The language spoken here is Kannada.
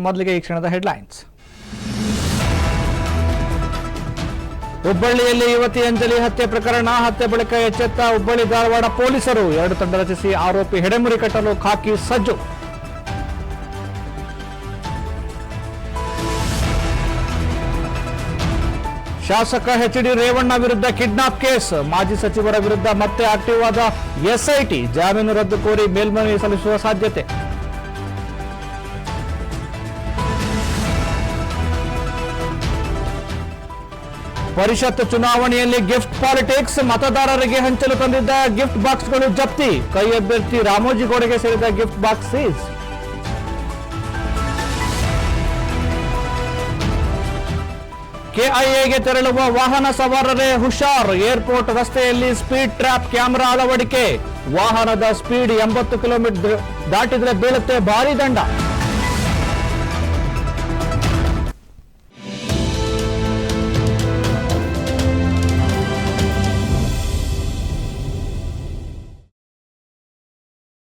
ಮೊದಲಿಗೆ ಈ ಕ್ಷಣದ ಹೆಡ್ಲೈನ್ಸ್. ಹುಬ್ಬಳ್ಳಿಯಲ್ಲಿ ಯುವತಿ ಅಂಜಲಿ ಹತ್ಯೆ ಪ್ರಕರಣ. ಹತ್ಯೆ ಬಳಿಕ ಎಚ್ಚೆತ್ತ ಹುಬ್ಬಳ್ಳಿ ಧಾರವಾಡ ಪೊಲೀಸರು 2 ತಂಡ ರಚಿಸಿ ಆರೋಪಿ ಹೆಡೆಮುರಿ ಕಟ್ಟಲು ಖಾಕಿ ಸಜ್ಜು. ಶಾಸಕ ಎಚ್.ಡಿ. ರೇವಣ್ಣ ವಿರುದ್ಧ ಕಿಡ್ನಾಪ್ ಕೇಸ್. ಮಾಜಿ ಸಚಿವರ ವಿರುದ್ಧ ಮತ್ತೆ ಆಕ್ಟಿವ್ ಆದ ಎಸ್ಐಟಿ. ಜಾಮೀನು ರದ್ದು ಕೋರಿ ಮೇಲ್ಮನವಿ ಸಲ್ಲಿಸುವ ಸಾಧ್ಯತೆ. ಪರಿಷತ್ ಚುನಾವಣೆಯಲ್ಲಿ ಗಿಫ್ಟ್ ಪಾಲಿಟಿಕ್ಸ್. ಮತದಾರರಿಗೆ ಹಂಚಲು ತಂದಿದ್ದ ಗಿಫ್ಟ್ ಬಾಕ್ಸ್ಗಳು ಜಪ್ತಿ. ಕೈ ಅಭ್ಯರ್ಥಿ ರಾಮೋಜಿಗೌಡಗೆ ಸೇರಿದ ಗಿಫ್ಟ್ ಬಾಕ್ಸ್ ಸೀಸ್. ಕೆಐಎಗೆ ತೆರಳುವ ವಾಹನ ಸವಾರರೇ ಹುಷಾರ್. ಏರ್ಪೋರ್ಟ್ ರಸ್ತೆಯಲ್ಲಿ ಸ್ಪೀಡ್ ಟ್ರ್ಯಾಪ್ ಕ್ಯಾಮೆರಾ ಅಳವಡಿಕೆ. ವಾಹನದ ಸ್ಪೀಡ್ 80 ಕಿಲೋಮೀಟರ್ ದಾಟಿದ್ರೆ ಬೀಳುತ್ತೆ ಭಾರಿ ದಂಡ.